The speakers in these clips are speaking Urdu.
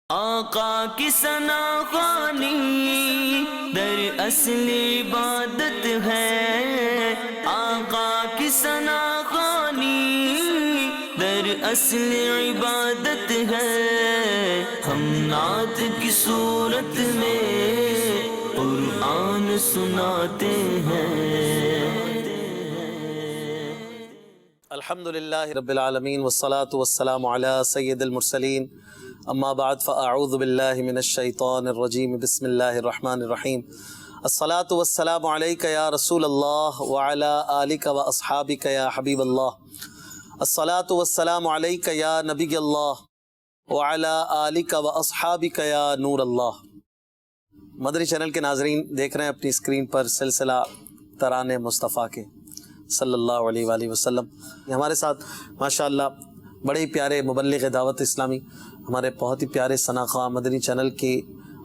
آقا کی ثنا خوانی در اصل عبادت ہے، آقا کی ثنا خوانی در اصل عبادت ہے، ہم نعت کی صورت میں قرآن سناتے ہیں۔ الحمدللہ رب العالمین والصلاة والسلام علی سید المرسلین، اما بعد فاعوذ باللہ من الشیطان الرجیم، بسم اللہ الرحمن الرحیم۔ الصلاة والسلام علیک یا رسول اللہ وعلی آلک و اصحابک یا حبیب اللہ۔ الصلاة والسلام علیک یا نبی اللہ وعلی آلک و اصحابک یا نور اللہ۔ مدنی چینل کے ناظرین دیکھ رہے ہیں اپنی اسکرین پر سلسلہ ترانے مصطفیٰ کے صلی اللہ علیہ وآلہ وسلم۔ ہمارے ساتھ ماشاءاللہ بڑے ہی پیارے مبلغ دعوت اسلامی، ہمارے بہت ہی پیارے ثنا خواہ، مدنی چینل کی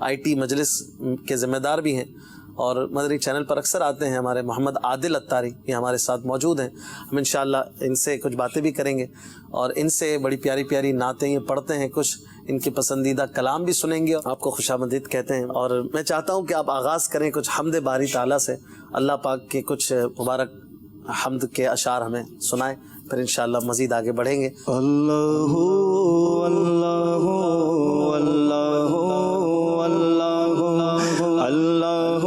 IT مجلس کے ذمہ دار بھی ہیں اور مدنی چینل پر اکثر آتے ہیں، ہمارے محمد عادل اتاری، یہ ہمارے ساتھ موجود ہیں۔ ہم انشاءاللہ ان سے کچھ باتیں بھی کریں گے اور ان سے بڑی پیاری پیاری نعتیں یہ پڑھتے ہیں، کچھ ان کے پسندیدہ کلام بھی سنیں گے، آپ کو خوش آمدید کہتے ہیں۔ اور میں چاہتا ہوں کہ آپ آغاز کریں کچھ حمد باری تعالیٰ سے، اللہ پاک کے کچھ مبارک حمد کے اشعار ہمیں سنائیں، پھر انشاءاللہ مزید آگے بڑھیں گے۔ اللہ اللہ اللہ اللہ اللہ اللہ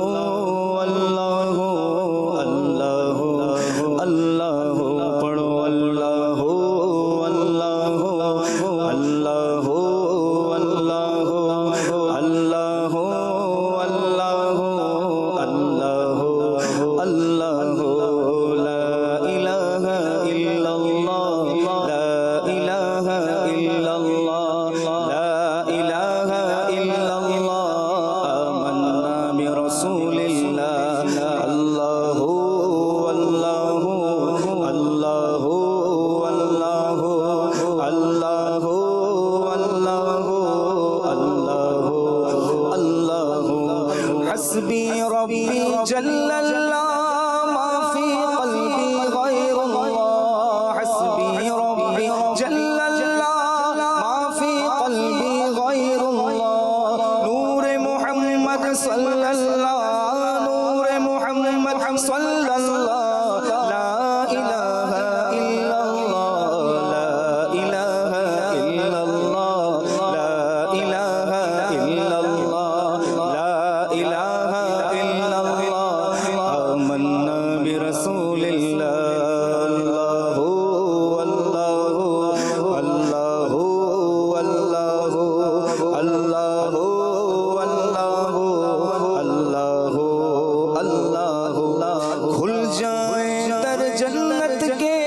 اللہ اللہ پڑھو اللہ اللہ اللہ اللہ اللہ اللہ اللہ حسبی ربی جل اللہ ما فی قلبی غیر اللہ، حسبی ربی جل اللہ ما فی قلبی غیر اللہ، نور محمد صلی اللہ، نور محمد صلی اللہ، لا الہ الا اللہ، لا الہ الا اللہ، لا الہ الا اللہ، لا الہ الا اللہ، آمنا برسول اللہ، اللہ اللہ اللہ اللہ اللہ اللہ اللہ۔ کھل جائیں در جنت کے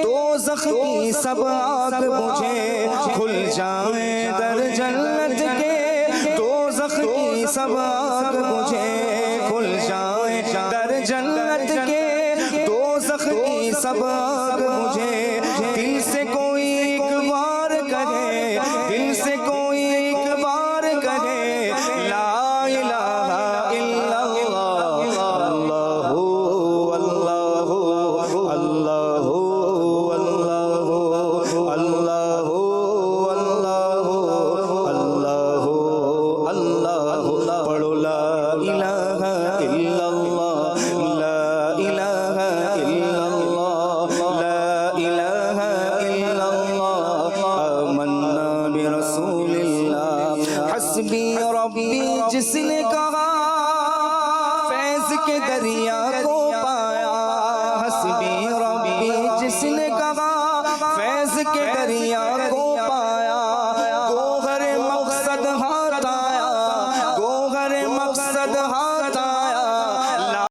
دوزخ کی سب آگ بجھے، کھل جائیں در جنت کے دوزخ کی سب آگ بجھے، کھل جائیں در جنت کے دوزخ کی سب آگ بجھے، دل سے کوئی ایک بار کہے، دل سے کوئی ایک بار کہے، لا الہ الا اللہ، اللہ اللہ اللہ اللہ اللہ اللہ، پڑھو لا الہ الا اللہ، لا الہ الا اللہ، لا الہ الا اللہ، آمنا برسول اللہ۔ حسبی ربی جس نے کہا فیض کے دریا کو پایا، حسبی ربی جس نے کہا فیض کے دریا کو پایا، گوہر مقصد ہاتھ آیا، گوہر مقصد ہاتھ آیا،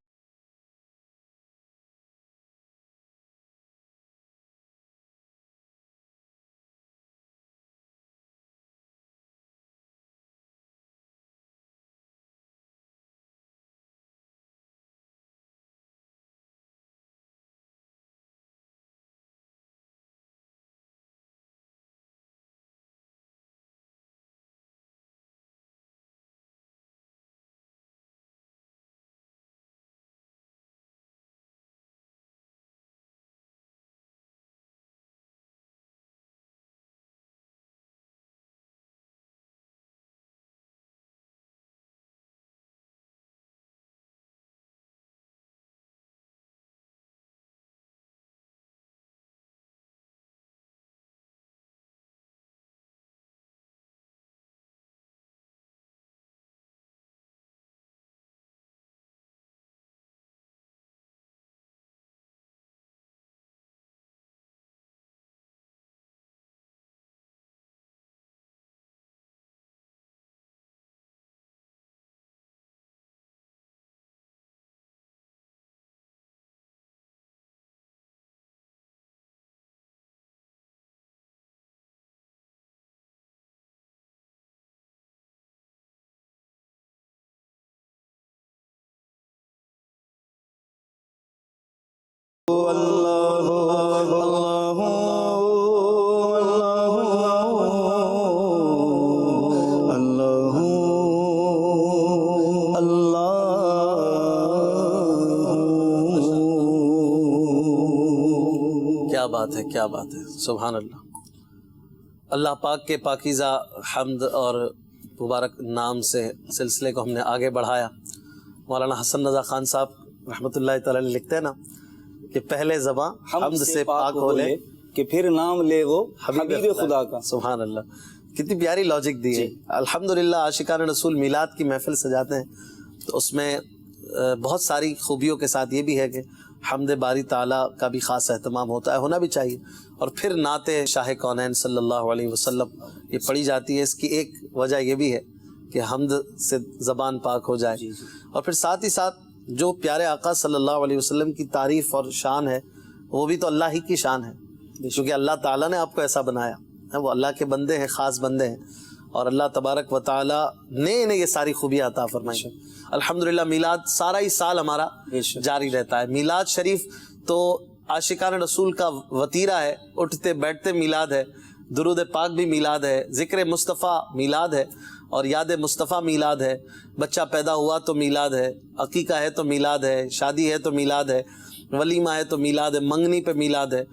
کیا بات ہے سبحان اللہ. اللہ پاک کے پاکیزہ حمد اور مبارک نام سے سلسلے کو ہم نے آگے بڑھایا. مولانا حسن رضا خان صاحب رحمۃ اللہ تعالی لکھتے ہیں نا کہ پہلے زباں حمد سے پاک ہو لے کہ پھر نام لے وہ حبیب خدا کا. سبحان اللہ, کتنی پیاری لاجک دی ہے. الحمدللہ عاشقان رسول میلاد کی محفل سجاتے ہیں تو اس میں بہت ساری خوبیوں کے ساتھ یہ بھی ہے کہ حمد باری تعالیٰ کا بھی خاص اہتمام ہوتا ہے, ہونا بھی چاہیے. اور پھر نعت شاہ کونین صلی اللہ علیہ وسلم یہ پڑھی جاتی ہے. اس کی ایک وجہ یہ بھی ہے کہ حمد سے زبان پاک ہو جائے. اور پھر ساتھ ہی ساتھ جو پیارے آقا صلی اللہ علیہ وسلم کی تعریف اور شان ہے وہ بھی تو اللہ ہی کی شان ہے, کیونکہ اللہ تعالیٰ نے آپ کو ایسا بنایا ہے. وہ اللہ کے بندے ہیں, خاص بندے ہیں, اور اللہ تبارک و تعالیٰ نے انہیں یہ ساری خوبیاں عطا فرمائی. الحمدللہ میلاد سارا ہی سال ہمارا جاری رہتا ہے. میلاد شریف تو عاشقان رسول کا وطیرہ ہے, اٹھتے بیٹھتے میلاد ہے, درود پاک بھی میلاد ہے, ذکر مصطفیٰ میلاد ہے, اور یاد مصطفیٰ میلاد ہے. بچہ پیدا ہوا تو میلاد ہے, عقیقہ ہے تو میلاد ہے, شادی ہے تو میلاد ہے, ولیمہ ہے تو میلاد ہے, منگنی پہ میلاد ہے,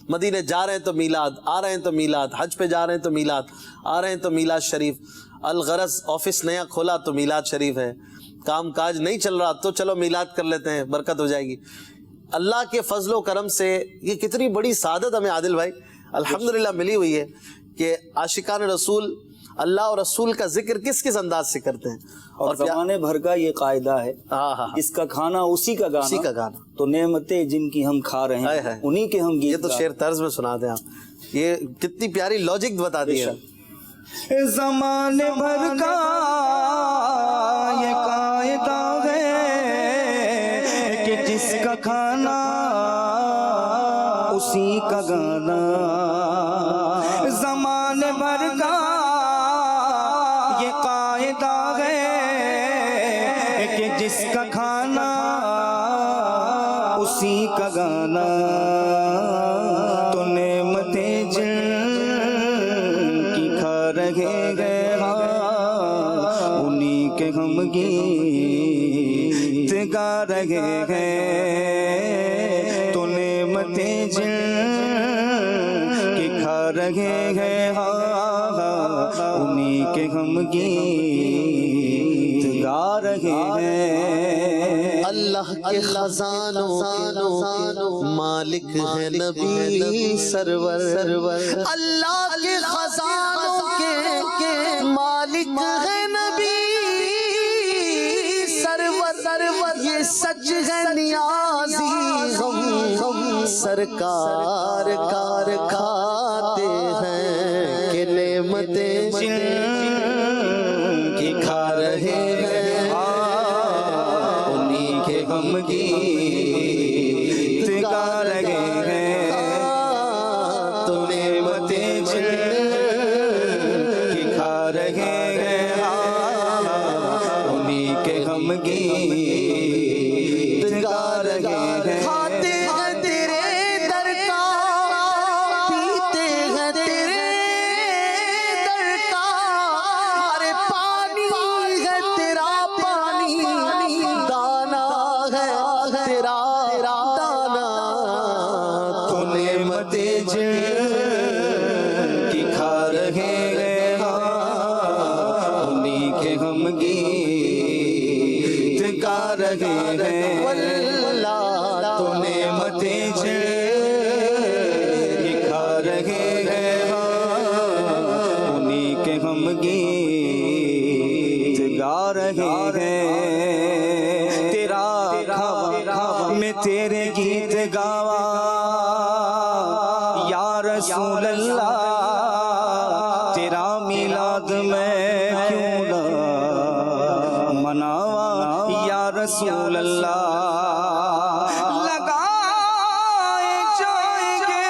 مدینے جا رہے ہیں تو میلاد, آ رہے ہیں تو میلاد, حج پہ جا رہے ہیں تو میلاد, آ رہے ہیں تو میلاد شریف. الغرض آفس نیا کھولا تو میلاد شریف ہے, کام کاج نہیں چل رہا تو چلو میلاد کر لیتے ہیں, برکت ہو جائے گی. اللہ کے فضل و کرم سے یہ کتنی بڑی سعادت ہمیں عادل بھائی الحمدللہ ملی ہوئی ہے کہ عاشقان رسول اللہ اور رسول کا ذکر کس کس انداز سے کرتے ہیں. اور زمانے بھر کا یہ قاعدہ ہے, جس کا کھانا اسی کا گانا, تو نعمتیں جن کی ہم کھا رہے ہیں انہی کے ہم گیت. یہ تو شعر طرز میں سنا دیں آپ, یہ کتنی پیاری لاجک بتا دی ہے. زمانے بھر کا یہ قاعدہ ہے کہ جس کا کھانا اسی کا گانا. زمانے بھر کا یہ قاعدہ ہے کہ جس کا کھانا اسی کا گانا. تو نعمتیں جن کی کھا رہے گئے انہی کے ہم گیت گا رہے ہیں. تو نعمتیں جن کی کھا رہے ہیں انہی کے ہم گیت گا رہے ہیں. اللہ کے خزانوں مالک ہے نبی سرور, اللہ کے خزانوں کے مالک ہے نبی سرور. یہ سچ ہے نیازی ہم سرکار کار کھاتے ہیں کہ نعمتیں جن کی کھا رہے ہیں انہی کے ہم گیت گا رہے ہیں. تو نعمتیں جن کی کھا رہے ہیں انہی کے ہم گیت گا رہے ہیں. کھاتے ہیں تیرے در کا, پیتے ہیں تیرے در کا, ارے پانی ہے تیرا پانی, دانا ہے تیرا دانا. تو نعمتیں جن کی کھا رہے ہیں انہی کے ہم گیت گا رہے ہیں. تو نعمتیں جن کی کھا رہے ہیں انہی کے ہم گیت گا رہے ہیں. تیرا کھاوا میں تیرے گیت گاوا یا رسول اللہ, تیرا میلاد میں کیوں نہ مناوا یا رسول اللہ. لگائے جائیں گے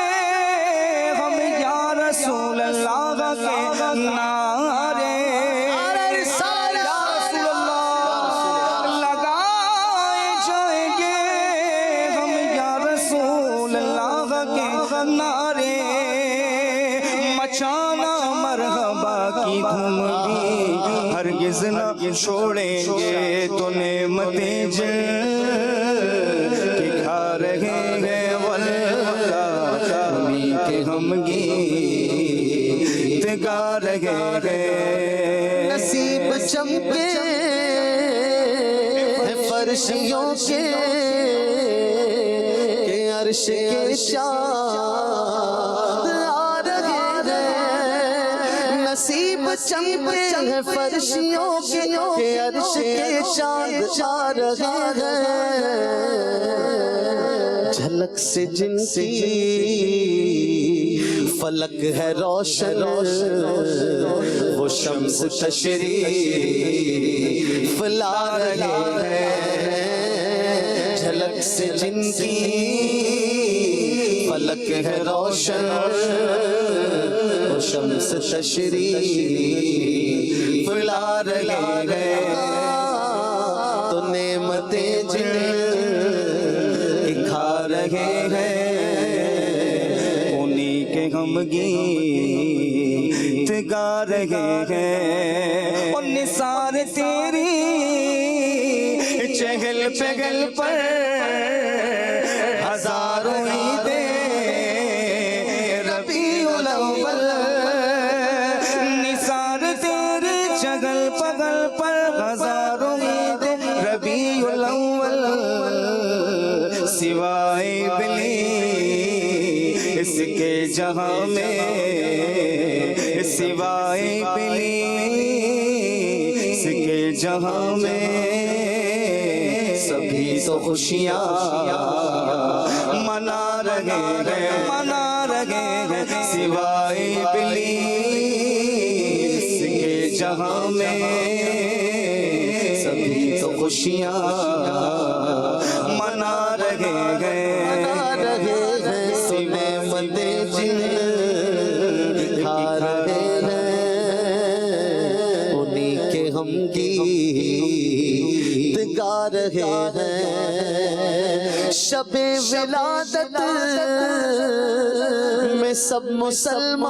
ہم یا رسول اللہ کے نعرے, لگائے جائیں گے ہم یا رسول ہرگز نہ چھوڑیں گے تو نعمتیں جن کی کھا رہے ہیں واللہ انہی کے ہم گیت گا رہے ہیں نصیب چمکے ہیں فرشیوں کے کہ عرش کے چاند آ رہے ہیں نصیب چمکے ہیں فرشیوں کے کہ عرش کے چاند آ رہے ہیں جھلک سے جن کی فلک ہے روشن وہ شمس تشریف لا رہے ہیں جھلک سے جن کی فلک ہے روشن وہ شمس تشریف لا رہے ہیں تو نعمتیں جن کی کھا رہے ہیں ہم گیت گا رہے ہیں اور نثار تیری چہل پہل پر ہزاروں عیدیں ربیع الاول نثار تیری چہل پہل پر ہزاروں عیدیں ربیع الاول سوائے اس کے جہاں میں سوائے ابلیس کے جہاں میں سبھی تو خوشیاں منا رہے ہیں سوائے ابلیس کے جہاں میں سبھی تو خوشیاں منا رہے ہیں جن کھا رہے ہیں انہی کے ہم گیت گا رہے ہیں شب ولادت میں سب مسلمان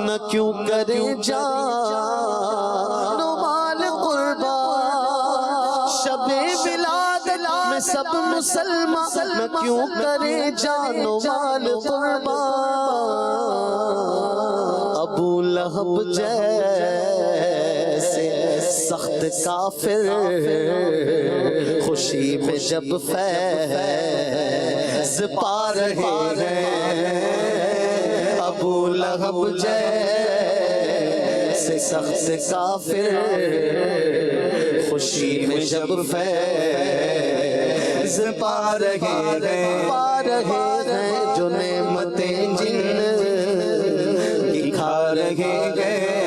نہ کیوں کریں جان و مال قربان شب ولادت میں سب مسلمان نہ کیوں کرے جان و مال قربان ابو لہب جیسے سخت کافر خوشی میں جب فیض پا رہے ہیں ابو لہب جیسے سخت کافر خوشی میں جب فیض پا رہے ہیں جو نعمتیں جن کی کھا رہے ہیں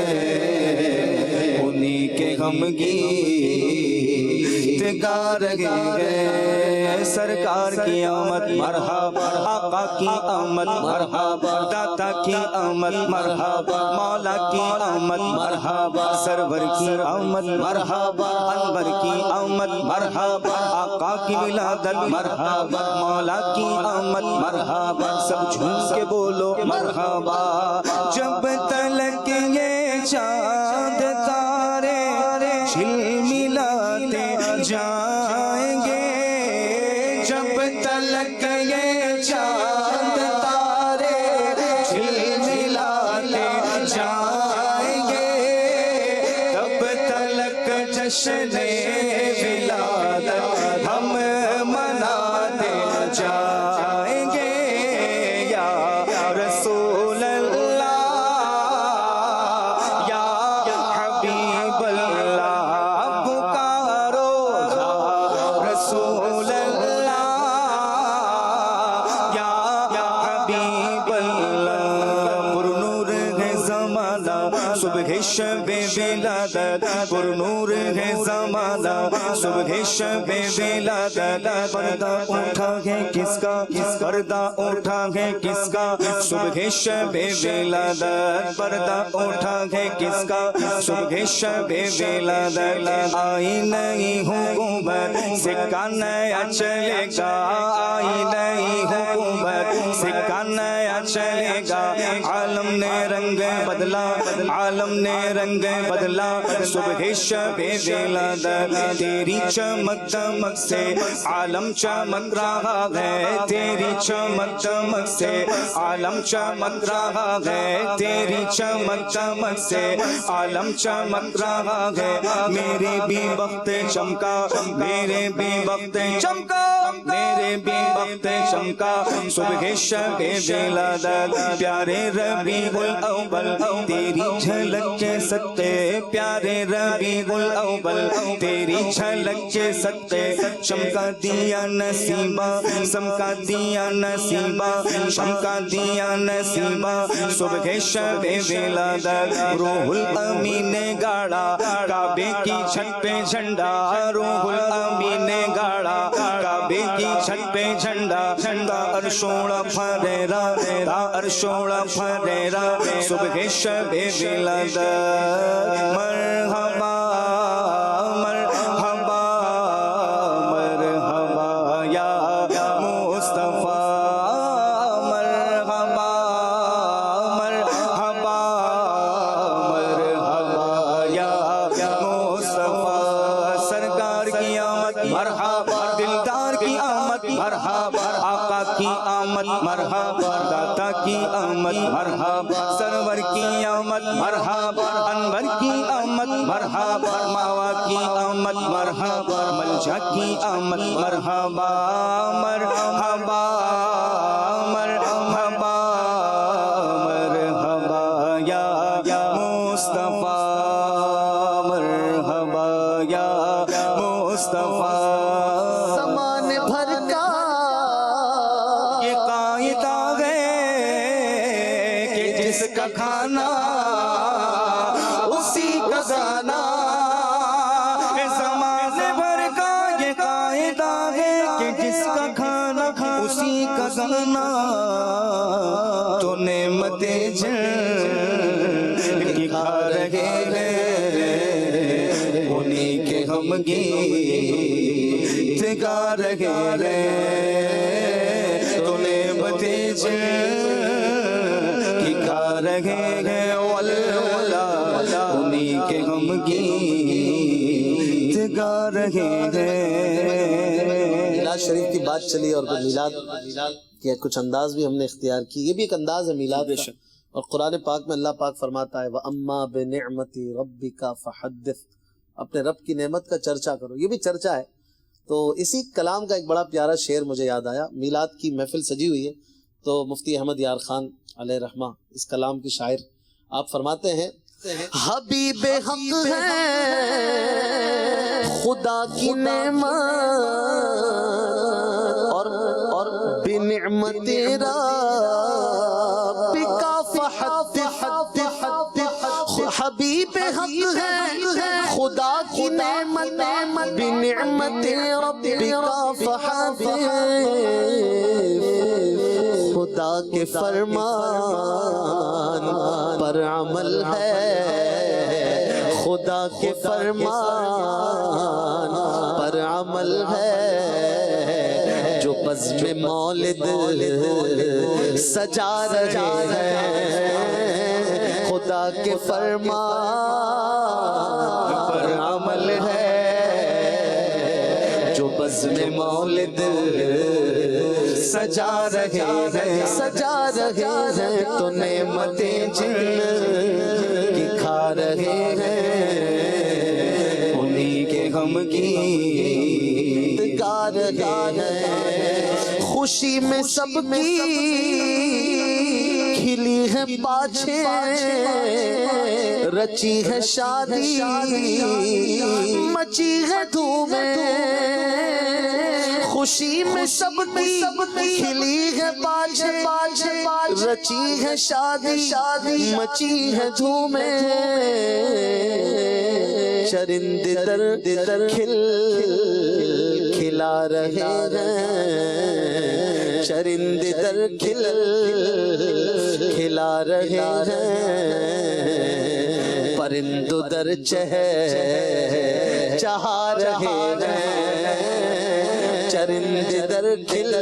انہی کے ہم گیت گا رہے ہیں سرکار کی آمد مرحبا آقا کی آمد مرحبا داتا کی آمد مرحبا مولا کی آمد مرحبا سرور کی آمد مرحبا انور کی آمد مرحبا آقا کی ولادت مرحبا مولا کی آمد مرحبا سب جھوم کے بولو مرحبا جب تلک یہ چاند تارے جھلملاتے جائیں گے جب تلک یہ چاند تارے جھلملاتے جائیں گے تب تلک جشن ولادت ہم مناتے جائیں گے یا رسول اللہ یا حبیب اللہ پکارو رسول اللہ یا حبیب اللہ پر نور ہے زمانہ صبح شب ولادت پر نور ہے زمانہ صبح شب ولادت پردہ اٹھا ہے کس کا پردہ اٹھا ہے کس کا صبح شب ولادت پردہ اٹھا ہے کس کا صبح شب ولادت آئی نئی حکومت سکہ نیا چلے گا آئی نئی حکومت سکہ نیا چلے گا عالم نے رنگ بدلا عالم نے رنگ بدلا صبح شب ولادت تیری چمک دمک سے عالم چمک رہا ہے تیری چمک دمک سے عالم چمک رہا ہے تیری چمک دمک سے عالم چمک رہا ہے میرے بھی وقت چمکا میرے بھی وقت چمکا میرے بھی وقت چمکا صبح شب ولادت پیارے ربیع الاول تیری جھلک کے صدقے پیارے ربیع الاول تیری جھلک کے صدقے چمکا دیا نصیبہ چمکا دیا نصیبہ چمکا دیا نصیبہ صبح شب ولادت روح الامین نے گاڑا کعبے کی چھت پہ جھنڈا روح الامین نے گاڑا کعبے کی چھت پہ جھنڈا جھنڈا ارشوڑا پھریرا تا ارشوڑا پھریرا صبح شب ولادت مرحبا مرحبا مرحبا یا مصطفیٰ مرحبا مرحبا مرحبا یا مصطفیٰ سرکار کی آمد مرحبا دلدار کی آمد مرحبا آقا کی آمد مرحبا داتا کی آمد مرحبا سرور کی آمد مرحبا انور کی آمد مرحبا ماوا کی آمد مرحبا ملجا کی آمد مرحبا مرحبا مرحبا مرحبا یا مصطفیٰ مرحبا یا مصطفیٰ زمان بھر کا یہ قاعدہ ہے کہ جس کا کھانا اسی کا گانا زمانے بھر کا یہ قاعدہ ہے کہ جس کا کھانا اسی کا گانا تو نعمتیں جن کی کھا رہے ہیں انہیں کے ہم گیت گا رہے ہیں تو نعمتیں جن کی کھا رہے ہیں واللہ انہیں کے ہم گیت گا رہے ہیں میلاد شریف کی بات چلی اور میلاد کے کچھ انداز بھی ہم نے اختیار کی یہ بھی ایک انداز ہے میلاد کا اور قرآن پاک میں اللہ پاک فرماتا ہے وَأَمَّا بِنِعْمَةِ رَبِّكَ فَحَدِّثْ اپنے رب کی نعمت کا چرچا کرو یہ بھی چرچا ہے تو اسی کلام کا ایک بڑا پیارا شعر مجھے یاد آیا میلاد کی محفل سجی ہوئی ہے تو مفتی احمد یار خان علیہ رحمہ اس کلام کی شاعر آپ فرماتے ہیں حبیب حق ہے خدا کی نعمت اور بنعمت ربک فحدث حبیب حق ہے خدا کی نعمت بنعمت ربک فحدث خدا کے فرمان پر عمل ہے خدا کے فرمان پر عمل ہے جو بزم مولد سجا رہے ہیں خدا کے فرمان پر عمل ہے جو بزم مولد سجا رہے ہیں سجا رہے ہیں تو نعمتیں جن کی کھا رہے ہیں انہیں کے غم گیت گا رہے ہیں خوشی میں سب کی کھلی ہے پاچھے رچی ہے شادی مچی ہے دھومیں خوشی میں سب کی کھلی ہے پاچھے رچی ہے شادی مچی ہے دھومیں چرند در کھلا رہے ہیں چرند در کھلا رہے ہیں پرند در چہا رہے ہیں چرند در کھلا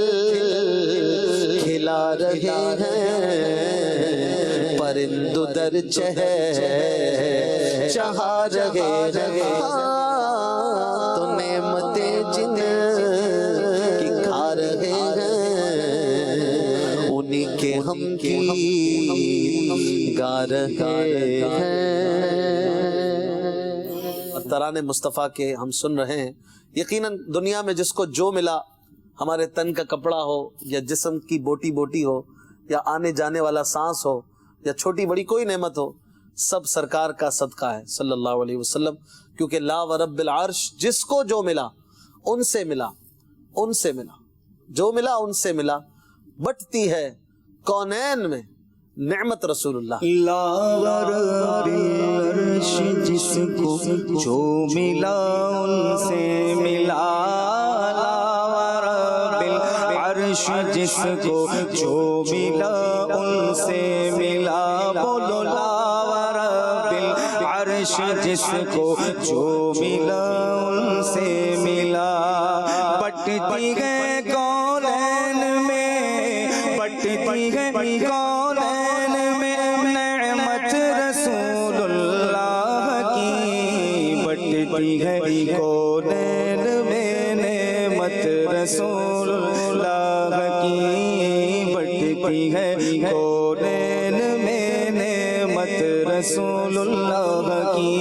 رہے ہیں پرند در چہا رہے ہیں تو نعمتیں جن کی کھا رہے ہیں انہی کے ہم کی گا رہے ہیں۔ اور ترانے مصطفیٰ کے ہم سن رہے ہیں۔ یقیناً دنیا میں جس کو جو ملا، ہمارے تن کا کپڑا ہو یا جسم کی بوٹی بوٹی ہو یا آنے جانے والا سانس ہو یا چھوٹی بڑی کوئی نعمت ہو، سب سرکار کا صدقہ ہے صلی اللہ علیہ وسلم، کیونکہ لا ورب العرش جس کو جو ملا ان سے ملا، ان سے ملا، جو ملا ان سے ملا، بٹتی ہے کونین میں نعمت رسول اللہ۔ لا رب العرش جس کو جو ملا ان سے ملا، لا رب العرش جس کو جو ملا ان سے ملا، بولو لا رب العرش جس کو جو ملا ان سے ملا، بٹتی ہے کونین میں، بٹتی ہے کونین میں نعمت رسول اللہ کی، بٹتی ہے کونین میں نعمت رسول اللہ کی، بٹتی ہے کونین میں نعمت رسول اللہ کی۔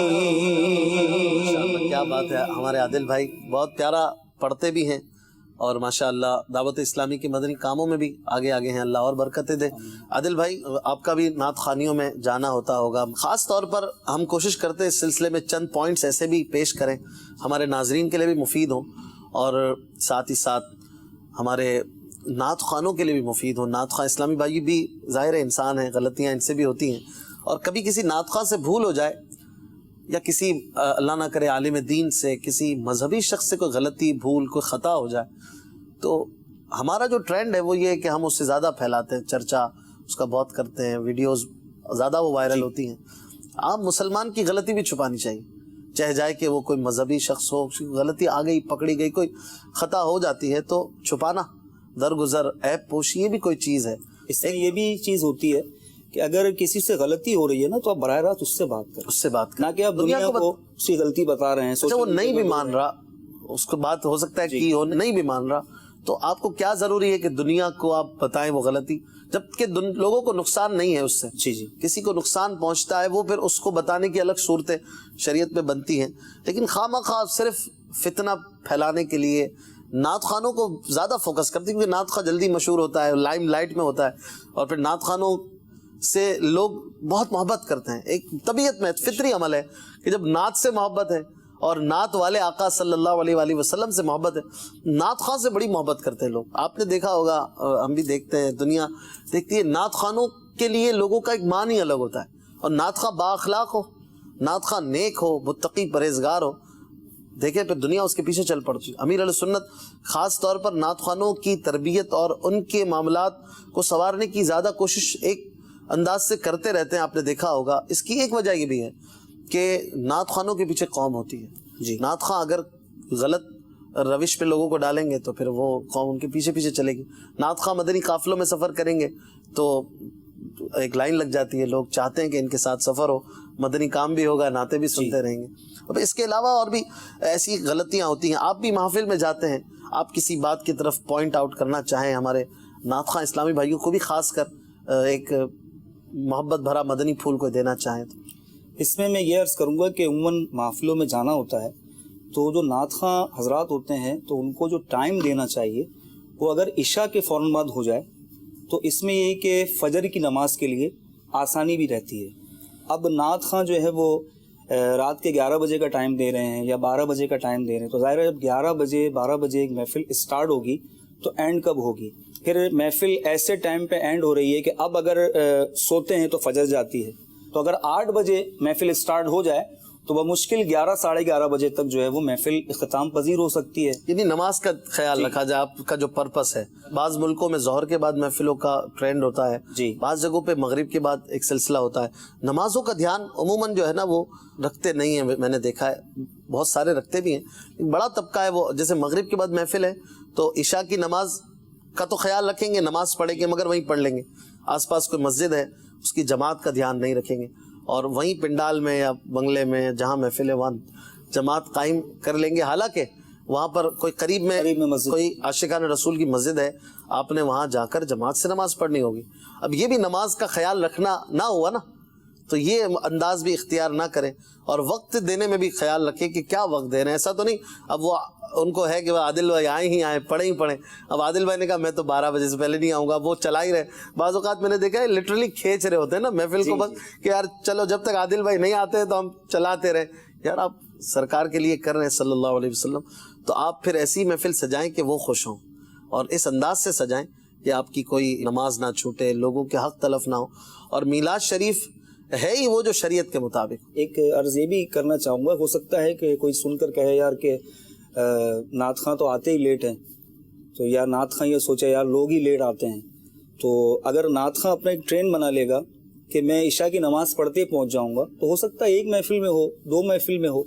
کیا بات ہے، ہمارے عادل بھائی بہت پیارا پڑھتے بھی ہیں اور ماشاءاللہ دعوت اسلامی کے مدنی کاموں میں بھی آگے آگے ہیں، اللہ اور برکتیں دے۔ عادل بھائی، آپ کا بھی نعت خوانیوں میں جانا ہوتا ہوگا، خاص طور پر ہم کوشش کرتے ہیں اس سلسلے میں چند پوائنٹس ایسے بھی پیش کریں ہمارے ناظرین کے لیے بھی مفید ہوں اور ساتھ ہی ساتھ ہمارے نعت خوانوں کے لیے بھی مفید ہوں۔ نعت خواں اسلامی بھائی بھی ظاہر انسان ہیں، غلطیاں ان سے بھی ہوتی ہیں، اور کبھی کسی نعت خواں سے بھول ہو جائے یا کسی اللہ نہ کرے عالم دین سے، کسی مذہبی شخص سے کوئی غلطی، بھول، کوئی خطا ہو جائے، تو ہمارا جو ٹرینڈ ہے وہ یہ ہے کہ ہم اس سے زیادہ پھیلاتے ہیں، چرچا اس کا بہت کرتے ہیں، ویڈیوز زیادہ وہ وائرل ہوتی ہیں۔ عام مسلمان کی غلطی بھی چھپانی چاہیے، چاہے جائے کہ وہ کوئی مذہبی شخص ہو، غلطی آ گئی، پکڑی گئی، کوئی خطا ہو جاتی ہے تو چھپانا، درگزر، عیب پوشی، یہ بھی کوئی چیز ہے۔ اس سے یہ بھی چیز ہوتی ہے کہ اگر کسی سے غلطی ہو رہی ہے نا تو آپ براہ راست اس سے بات کریں، اس سے بات کریں، نہ کہ آپ دنیا کو اس کی غلطی بتا رہے ہیں۔ اچھا وہ نہیں بھی مان رہا، اس کو بات ہو سکتا ہے کہ ہو نہیں بھی مان رہا، تو آپ کو کیا ضروری ہے کہ دنیا کو آپ بتائیں وہ غلطی، جبکہ لوگوں کو نقصان نہیں ہے اس سے، جی کسی کو نقصان پہنچتا ہے وہ پھر اس کو بتانے کی الگ صورتیں شریعت میں بنتی ہیں، لیکن خواہ خواہ صرف فتنہ پھیلانے کے لیے نعت خوانوں کو زیادہ فوکس کرتے ہیں، کیونکہ نعت خواں جلدی مشہور ہوتا ہے، لائم لائٹ میں ہوتا ہے، اور پھر نعت خوانوں سے لوگ بہت محبت کرتے ہیں۔ ایک طبیعت میں فطری عمل ہے کہ جب نعت سے محبت ہے اور نعت والے آقا صلی اللہ علیہ وآلہ وسلم سے محبت ہے، نعت خواں سے بڑی محبت کرتے ہیں لوگ۔ آپ نے دیکھا ہوگا، ہم بھی دیکھتے ہیں، دنیا دیکھتی ہے، نعت خوانوں کے لیے لوگوں کا ایک معنی الگ ہوتا ہے، اور نعت خواں با اخلاق ہو، نعت خواں نیک ہو، متقی پرہیزگار ہو، دیکھیں پھر دنیا اس کے پیچھے چل پڑتی ہے۔ امیر علیہ سنت خاص طور پر نعت خوانوں کی تربیت اور ان کے معاملات کو سنوارنے کی زیادہ کوشش ایک انداز سے کرتے رہتے ہیں، آپ نے دیکھا ہوگا۔ اس کی ایک وجہ یہ بھی ہے کہ نعت خوانوں کے پیچھے قوم ہوتی ہے، نعت خواں اگر غلط روش پہ لوگوں کو ڈالیں گے تو پھر وہ قوم ان کے پیچھے پیچھے چلے گی۔ نعت خواں مدنی قافلوں میں سفر کریں گے تو ایک لائن لگ جاتی ہے، لوگ چاہتے ہیں کہ ان کے ساتھ سفر ہو، مدنی کام بھی ہوگا، نعتیں بھی سنتے رہیں گے۔ اب اس کے علاوہ اور بھی ایسی غلطیاں ہوتی ہیں۔ آپ بھی محفل میں جاتے ہیں، آپ کسی بات کی طرف پوائنٹ آؤٹ کرنا چاہیں، ہمارے نعت خواں اسلامی بھائیوں کو بھی خاص کر ایک محبت بھرا مدنی پھول کو دینا چاہیں تو اس میں یہ عرض کروں گا کہ عموماً محفلوں میں جانا ہوتا ہے تو جو نعت خواں حضرات ہوتے ہیں تو ان کو جو ٹائم دینا چاہیے وہ اگر عشاء کے فوراً بعد ہو جائے تو اس میں یہ کہ فجر کی نماز کے لیے آسانی بھی رہتی ہے۔ اب نعت خواں جو ہے وہ رات کے 11 بجے کا ٹائم دے رہے ہیں یا 12 بجے کا ٹائم دے رہے ہیں، تو ظاہر ہے جب 11 بجے 12 بجے ایک محفل اسٹارٹ ہوگی تو اینڈ کب ہوگی؟ پھر محفل ایسے ٹائم پہ اینڈ ہو رہی ہے کہ اب اگر سوتے ہیں تو فجر جاتی ہے، تو اگر 8 بجے محفل اسٹارٹ ہو جائے تو بمشکل 11 ساڑھے 11 بجے تک جو ہے وہ محفل اختتام پذیر ہو سکتی ہے۔ یعنی نماز کا خیال رکھا جائے، آپ کا جو پرپس ہے۔ بعض ملکوں میں ظہر کے بعد محفلوں کا ٹرینڈ ہوتا ہے، بعض جگہوں پہ مغرب کے بعد ایک سلسلہ ہوتا ہے۔ نمازوں کا دھیان عموماً جو ہے نا وہ رکھتے نہیں ہیں، میں نے دیکھا ہے بہت سارے رکھتے بھی ہیں، بڑا طبقہ ہے وہ جیسے مغرب کے بعد محفل ہے تو عشاء کی نماز کا تو خیال رکھیں گے، نماز پڑھیں گے مگر وہیں پڑھ لیں گے، آس پاس کوئی مسجد ہے اس کی جماعت کا دھیان نہیں رکھیں گے اور وہیں پنڈال میں یا بنگلے میں جہاں محفل ہے وہاں جماعت قائم کر لیں گے، حالانکہ وہاں پر کوئی قریب میں مسجد، کوئی عاشقان رسول کی مسجد ہے، آپ نے وہاں جا کر جماعت سے نماز پڑھنی ہوگی۔ اب یہ بھی نماز کا خیال رکھنا نہ ہوا نا، تو یہ انداز بھی اختیار نہ کریں اور وقت دینے میں بھی خیال رکھیں کہ کیا وقت دے رہے ہیں۔ ایسا تو نہیں اب وہ ان کو ہے کہ وہ عادل بھائی آئے ہی آئے، پڑھیں ہی پڑھیں، اب عادل بھائی نے کہا میں تو 12 بجے سے پہلے نہیں آؤں گا، وہ چلا ہی رہے۔ بعض اوقات میں نے دیکھا ہے لٹرلی کھینچ رہے ہوتے ہیں نا محفل کو بس کہ یار چلو جب تک عادل بھائی نہیں آتے تو ہم چلاتے رہے۔ یار آپ سرکار کے لیے کر رہے ہیں صلی اللہ علیہ وسلم، تو آپ پھر ایسی محفل سجائیں کہ وہ خوش ہوں اور اس انداز سے سجائیں کہ آپ کی کوئی نماز نہ چھوٹے، لوگوں کے حق تلف نہ ہو۔ اور میلاد شریف ہے ہی وہ جو شریعت کے مطابق۔ ایک عرض یہ بھی کرنا چاہوں گا، ہو سکتا ہے کہ کوئی سن کر کہے یار کہ نعت خواں تو آتے ہی لیٹ ہیں، تو یار نعت خواں یہ سوچے یار لوگ ہی لیٹ آتے ہیں، تو اگر نعت خواں اپنا ایک ٹرین بنا لے گا کہ میں عشاء کی نماز پڑھتے پہنچ جاؤں گا، تو ہو سکتا ہے ایک محفل میں ہو، 2 محفل میں ہو،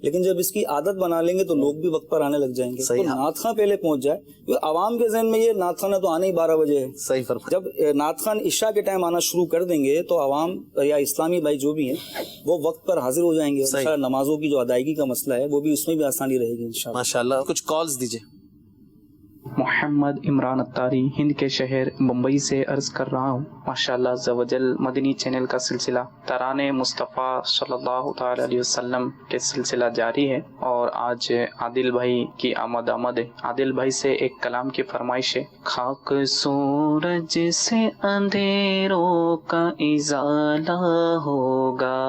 لیکن جب اس کی عادت بنا لیں گے تو لوگ بھی وقت پر آنے لگ جائیں گے۔ تو نعت خواں پہلے پہنچ جائے، کیونکہ عوام کے ذہن میں یہ نعت خواں تو آنے ہی 12 بجے ہے۔ صحیح فرمایا۔ جب نعت خواں عشاء کے ٹائم آنا شروع کر دیں گے تو عوام یا اسلامی بھائی جو بھی ہیں وہ وقت پر حاضر ہو جائیں گے، انشاءاللہ نمازوں کی جو ادائیگی کا مسئلہ ہے وہ بھی اس میں بھی آسانی رہے گی انشاءاللہ۔ ماشاءاللہ، کچھ کالز دیجئے۔ محمد عمران اتاری ہند کے شہر بمبئی سے عرض کر رہا ہوں، ماشاءاللہ عز و جل مدنی چینل کا سلسلہ ترانے مصطفیٰ صلی اللہ تعالی علیہ وسلم کے سلسلہ جاری ہے، اور آج عادل بھائی کی آمد ہے۔ عادل بھائی سے ایک کلام کی فرمائش ہے۔ خاک سورج سے اندھیروں کا ازالہ ہوگا،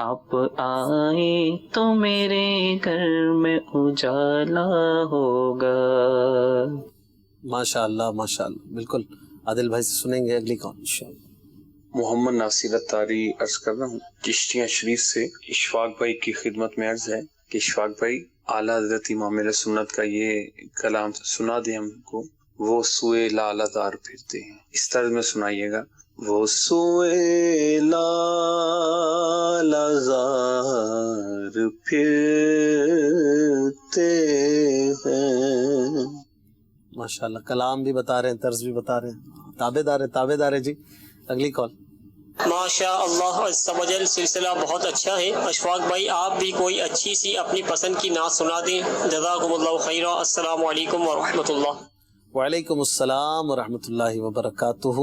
آپ آئے تو میرے گھر میں اجالا ہوگا۔ ماشاءاللہ ماشاءاللہ، بالکل عادل بھائی سے سنیں گے اگلی کال انشاءاللہ۔ محمد ناصر اتاری عرض کر رہا ہوں چشتیہ شریف سے۔ اشفاق بھائی کی خدمت میں عرض ہے کہ اشفاق بھائی اعلیٰ حضرت امام اہل سنت کا یہ کلام سنا دیں ہم کو، وہ سوئے لالہ دار پھرتے ہیں، اس طرح میں سنائیے گا۔ وہ سوئے لالہ دار پھرتے ہیں۔ ماشاءاللہ، کلام بھی بتا رہے ہیں، طرز بھی بتا رہے ہیں، تابع دار ہے جی۔ اگلی کال۔ ماشاء اللہ عز و جل، سلسلہ بہت اچھا ہے۔ اشفاق بھائی آپ بھی کوئی اچھی سی اپنی پسند کی نعت سنا دیں، جزاکم اللہ خیرہ۔ السلام علیکم ورحمۃ اللہ۔ وعلیکم السلام ورحمۃ اللہ وبرکاتہ۔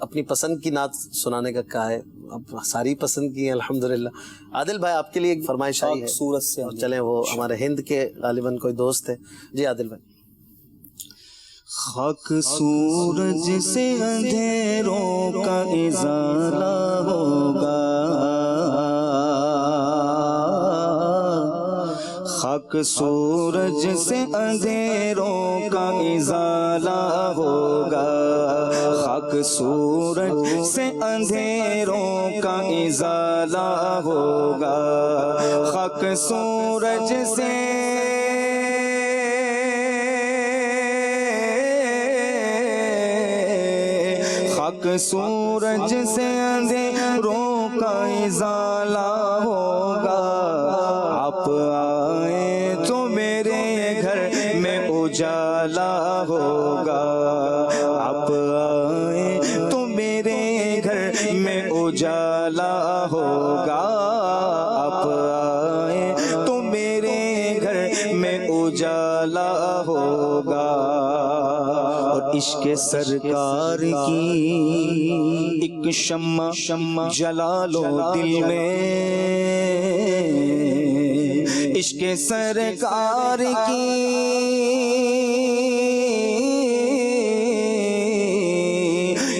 اپنی پسند کی نعت سنانے کا کہا ہے، اب ساری پسند کی ہیں الحمدللہ۔ عادل بھائی آپ کے لیے ایک فرمائش آئی ہے، سورت سے چلیں وہ ہمارے ہند کے غالباً کوئی دوست ہے جی۔ عادل بھائی۔ خاک سورج سے اندھیروں کا ازالہ ہوگا، خاک سورج سے اندھیروں کا ازالہ ہوگا، خاک سورج سے اندھیروں کا ازالہ ہوگا، خاک سورج سے سورج سے اندھیروں کا ازالہ ہوگا، آپ آئے تو میرے گھر میں اجالا ہوگا، آپ آئے تو میرے گھر میں اجالا ہوگا، آپ آئے تو میرے گھر میں اجالا ہوگا، اور عشق سرکار کی ایک شمع جلا لو دل میں، عشق سرکار کی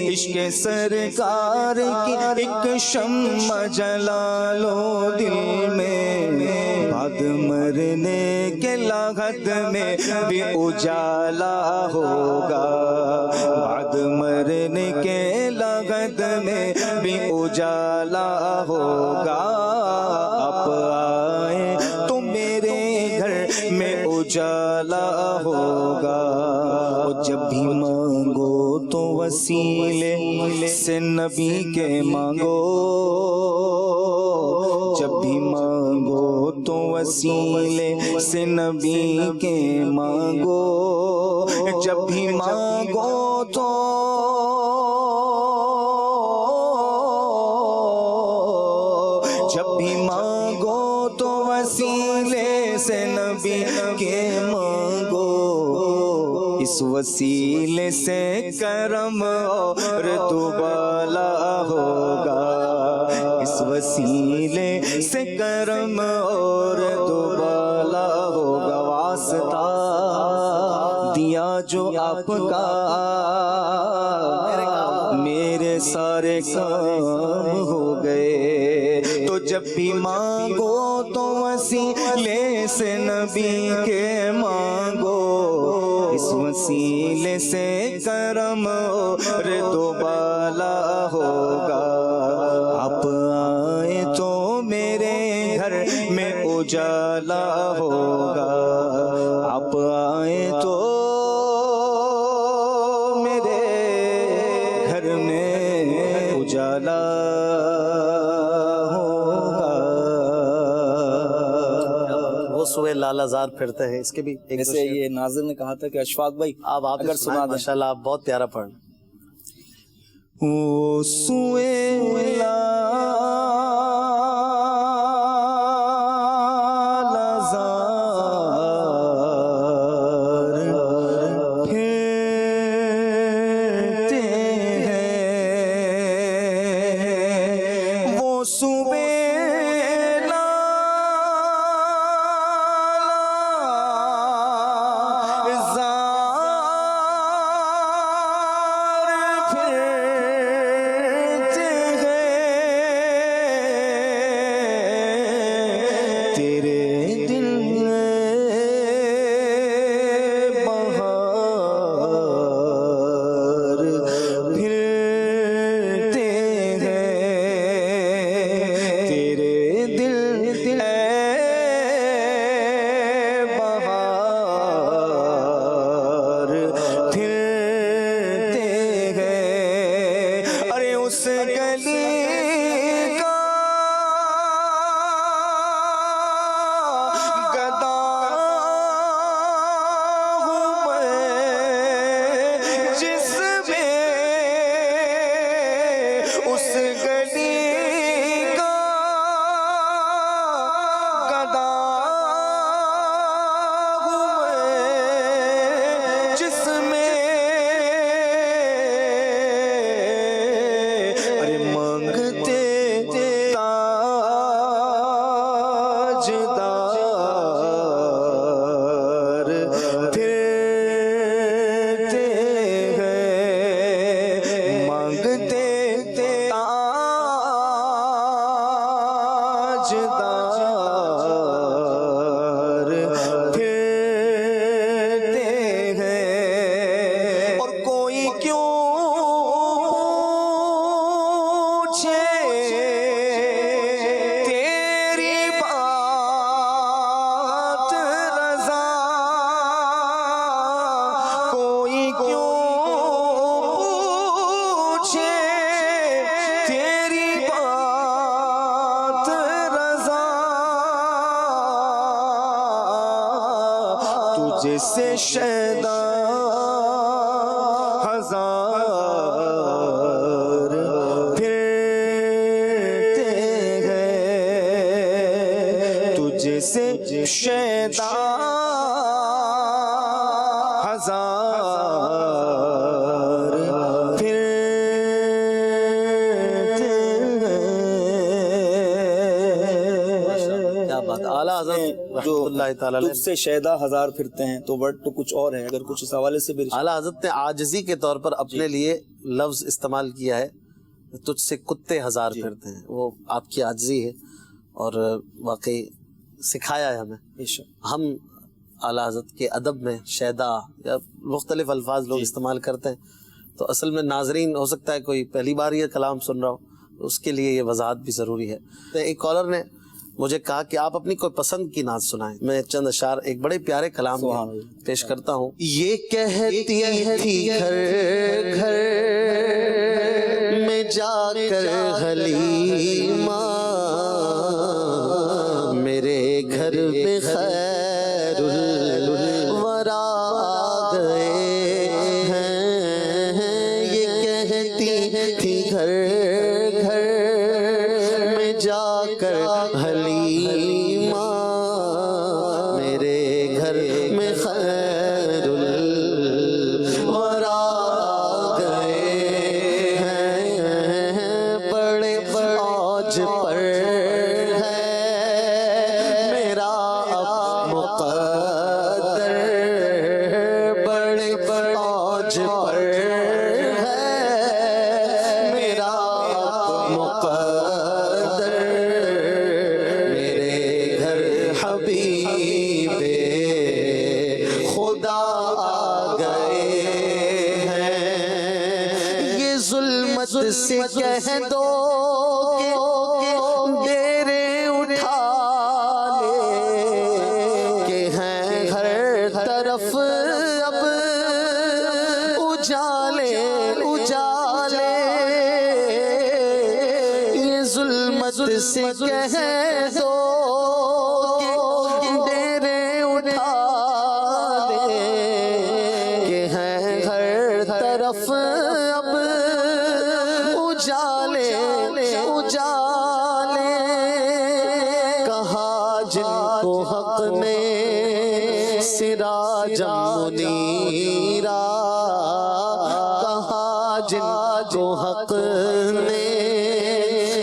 عشق سرکار کی ایک شمع جلا لو دل میں، بعد مرنے کے لحظت میں بھی اجالا ہوگا، بعد مرنے کے لحظت میں بھی اجالا ہوگا، آپ آئے تو میرے گھر میں اجالا ہوگا، اور جب بھی مانگو تو وسیلے سے نبی کے مانگو، جب بھی مانگو تو وسیلے سے نبی کے مانگو، جب بھی مانگو تو جب بھی مانگو تو وسیلے سے نبی کے مانگو، اس وسیلے سے کرم اور دوبالا ہوگا، اس وسیلے سے کرم اور دوبالا ہوگا۔ واسطہ دیا جو آپ کا میرے سارے کام ہو گئے، تو جب بھی مانگو تو وسیلے سے نبی کے مانگو، اس وسیلے سے کرم اور دوبالا ہوگا۔ آپ آئے تو میرے گھر میں اجالا ہوگا، آپ آئے تو میرے گھر میں اجالا ہوگا۔ وہ سوئے لالا زار پھرتے ہیں، اس کے بھی ایک جیسے یہ ناظر نے کہا تھا کہ اشفاق بھائی آپ اگر سنا دیں۔ ماشاءاللہ آپ بہت پیارا پڑھ۔ وہ سوئے لالا زار پھرتے ہیں، وہ سوئے جیسے شیدا ہزار پھرتے ہیں، تجھ سے شیدا ہزار پھرتے ہیں۔ کیا بات، اعلیٰ حضرت جو رحمۃ اللہ تعالیٰ تجھ سے شیدا ہزار پھرتے ہیں، تو ورڈ تو کچھ اور ہے، اگر کچھ اس حوالے سے بھی اعلیٰ حضرت نے عاجزی کے طور پر اپنے لیے لفظ استعمال کیا ہے، تجھ سے کتے ہزار پھرتے ہیں، وہ آپ کی عاجزی ہے اور واقعی سکھایا ہے ہمیں۔ ہم اعلیٰ حضرت کے ادب میں شیدا یا مختلف الفاظ لوگ استعمال کرتے ہیں، تو اصل میں ناظرین ہو سکتا ہے کوئی پہلی بار یہ کلام سن رہا ہو، تو اس کے لیے یہ وضاحت بھی ضروری ہے۔ تو ایک کالر نے مجھے کہا کہ آپ اپنی کوئی پسند کی نعت سنائیں، میں چند اشعار ایک بڑے پیارے کلام پیش کرتا ہوں۔ یہ کہتی تھی گھر گھر میں جا کر حلیمہ، میرے گھر میں خیر الورا آ گئے ہیں۔ یہ کہتی تھی گھر گھر میں جا کر حلیمہ میرے گھر میں خیر الورا گئے ہیں بڑے اوج پر ہے میرا اب مقدر بڑے اوج پر ہے میرا مقدر میرے گھر حبیب خدا آ گئے ہیں یہ ظلمت سے کہہ دو کہ ڈیرے اٹھا لے کہ ہیں ہر طرف اب اجالے اجالے یہ ظلمت سے کہہ دو کہ ڈیرے اٹھا لے کہ ہیں ہر طرف اب اجالے اجالے کہا جن کو حق نے سراجا منیرا کہا جن کو حق نے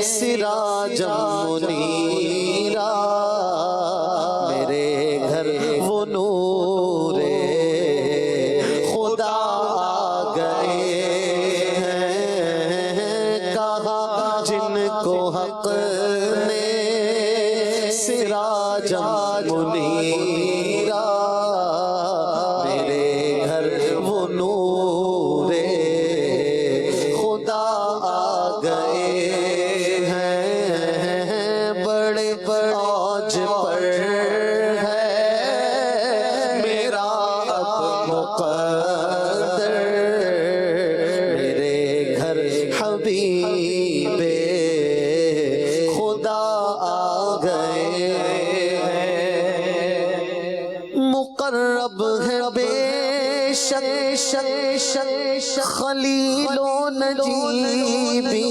سراجا منیرا میرے گھر وہ نور خدا آ گئے ہیں کہا جن کو حق نے سراجا منیرا میرے گھر وہ نور خدا آ گئے ہیں بڑے اوج پر ہے میرا اب مقدر میرے گھر حبیب خدا آ گئے مقرب ہے بے شک خلیل و نجیبی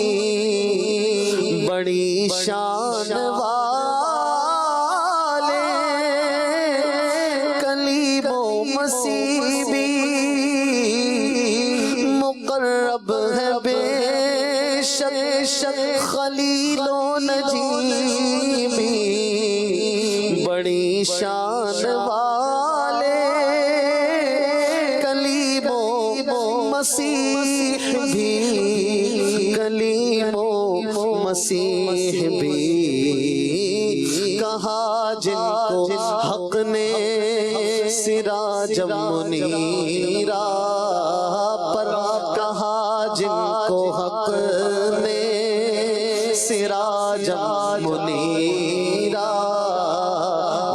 بڑی شان والے کلیم و مسیبی مقرب ہے بے شک خلیل و نجیبی بڑی شان والے کلیم و مسیح بھی کلیم و مسیح بھی کہا جن کو حق نے سراج منیرا پر کہا جن کو حق نے سراج منیرا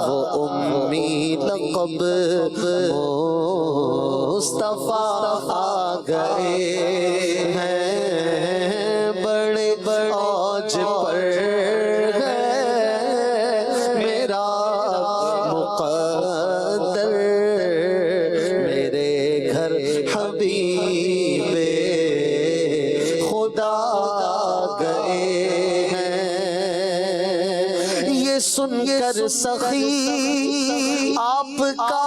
وہ امی لقب مصطفیٰ آ گئے ہیں بڑے اوج پر ہے میرا مقدر میرے گھر حبیب خدا آ گئے ہیں یہ سن کر سخی آپ کا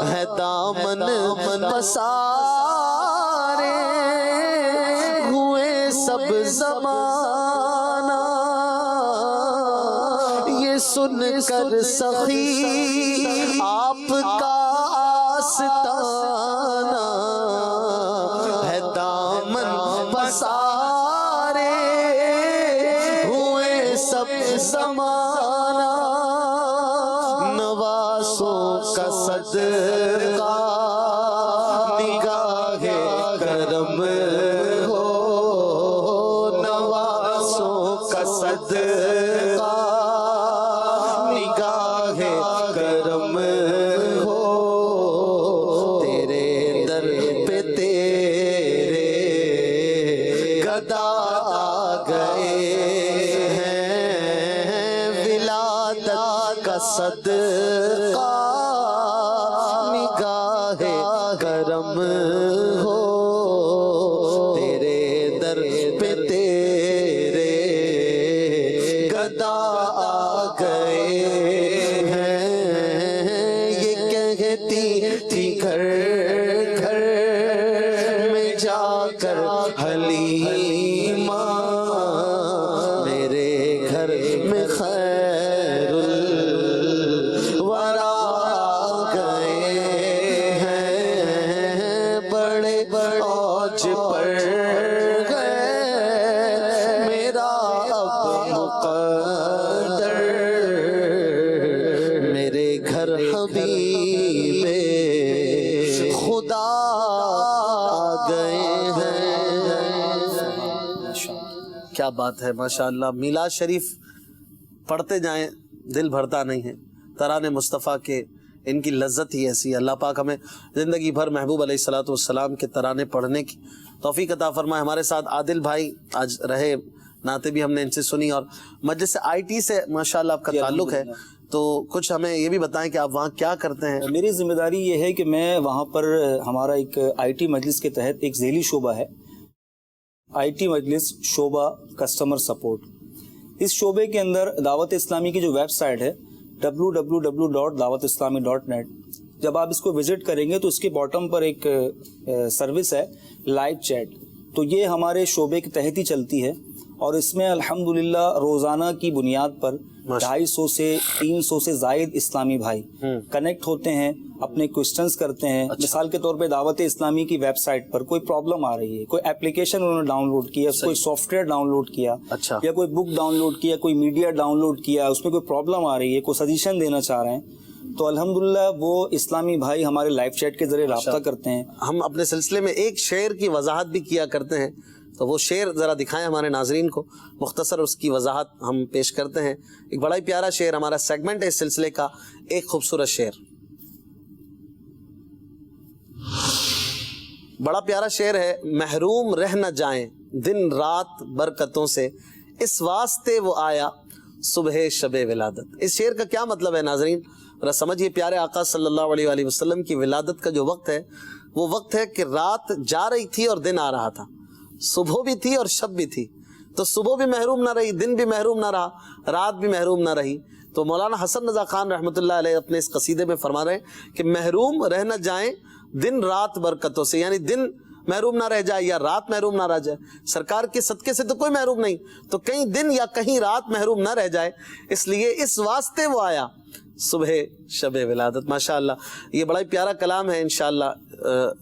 ہے دامن پسارے ہوئے سب زمانہ یہ سن کر سخی آپ کا آستانہ ہے دامن پسارے ہوئے سب زمانہ نواسوں کا صدقہ نگاہ کرم ہو نواسوں کا صدقہ نگاہ کرم ہو تیرے در پہ تیرے گدا آ گئے کا صدقہ نگاہ کرم ہو جا کر حلیمہ میرے گھر میں خیر الورا گئے ہیں بڑے اوج پر گئے میرا اب مقدر میرے گھر حبیب خدا گئے ہیں. کیا بات ہے ماشاءاللہ. میلاد شریف پڑھتے جائیں دل بھرتا نہیں ہے. ترانے مصطفیٰ کے ان کی لذت ہی ایسی ہے. اللہ پاک ہمیں زندگی بھر محبوب علیہ الصلوۃ والسلام کے ترانے پڑھنے کی توفیق عطا فرمائے. ہمارے ساتھ عادل بھائی آج رہے, نعتیں بھی ہم نے ان سے سنی, اور مجلس IT سے ماشاءاللہ آپ کا تعلق ہے, تو کچھ ہمیں یہ بھی بتائیں کہ آپ وہاں کیا کرتے ہیں. میری ذمہ داری یہ ہے کہ میں وہاں پر ہمارا ایک IT مجلس کے تحت ایک ذیلی شعبہ ہے, IT مجلس شعبہ کسٹمر سپورٹ. اس شعبے کے اندر دعوت اسلامی کی جو ویب سائٹ ہے www.dawatislami.net, جب آپ اس کو وزٹ کریں گے تو اس کے باٹم پر ایک سروس ہے لائیو چیٹ. تو یہ ہمارے شعبے کے تحت ہی چلتی ہے, اور اس میں الحمدللہ روزانہ کی بنیاد پر 250 سے 300 سے زائد اسلامی بھائی کنیکٹ ہوتے ہیں, اپنے کوسچنز کرتے ہیں. مثال کے طور پہ دعوت اسلامی کی ویب سائٹ پر کوئی پرابلم آ رہی ہے, کوئی اپلیکیشن انہوں نے ڈاؤن لوڈ کیا, کوئی سافٹ ویئر ڈاؤن لوڈ کیا, یا کوئی بک ڈاؤن لوڈ کیا, کوئی میڈیا ڈاؤن لوڈ کیا, اس میں کوئی پرابلم آ رہی ہے, کوئی سجیشن دینا چاہ رہے ہیں, تو الحمدللہ وہ اسلامی بھائی ہمارے لائیو چیٹ کے ذریعے رابطہ کرتے ہیں. ہم اپنے سلسلے میں ایک شعر کی وضاحت بھی کیا کرتے ہیں, تو وہ شعر ذرا دکھائیں ہمارے ناظرین کو, مختصر اس کی وضاحت ہم پیش کرتے ہیں. ایک بڑا ہی پیارا شعر, ہمارا سیگمنٹ ہے اس سلسلے کا, ایک خوبصورت شعر. بڑا پیارا شعر ہے. محروم رہ نہ جائیں دن رات برکتوں سے, اس واسطے وہ آیا صبح شب ولادت. اس شعر کا کیا مطلب ہے ناظرین, ذرا سمجھیے. پیارے آقا صلی اللہ علیہ وآلہ وسلم کی ولادت کا جو وقت ہے, وہ وقت ہے کہ رات جا رہی تھی اور دن آ رہا تھا, صبح بھی تھی اور شب بھی تھی. تو صبح بھی محروم نہ رہی, دن بھی محروم نہ رہا, رات بھی محروم نہ رہی. تو مولانا حسن رضا خان رحمۃ اللہ علیہ اپنے اس قصیدے میں فرما رہے ہیں کہ محروم رہ نہ جائیں دن رات برکتوں سے, یعنی دن محروم نہ رہ جائے یا رات محروم نہ رہ جائے. سرکار کے صدقے سے تو کوئی محروم نہیں, تو کہیں دن یا کہیں رات محروم نہ رہ جائے, اس لیے اس واسطے وہ آیا صبح شب ولادت. ماشاءاللہ یہ بڑا ہی پیارا کلام ہے. انشاءاللہ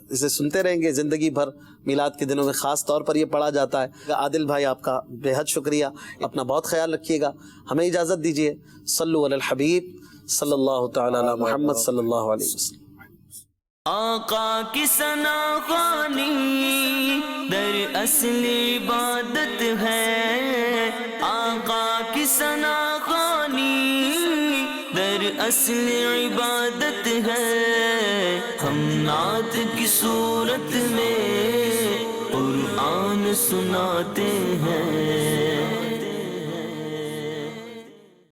اسے سنتے رہیں گے زندگی بھر. میلاد کے دنوں میں خاص طور پر یہ پڑھا جاتا ہے. عادل بھائی آپ کا بے حد شکریہ, اپنا بہت خیال رکھیے گا. ہمیں اجازت دیجیے. صلو علی الحبیب صلی اللہ تعالی علی محمد صلی اللہ علیہ وسلم. آقا کی ثنا خوانی در اصل عبادت ہے, آقا کی ثنا خوانی در اصل عبادت ہے. ہم نعت کی صورت میں قرآن سناتے ہیں.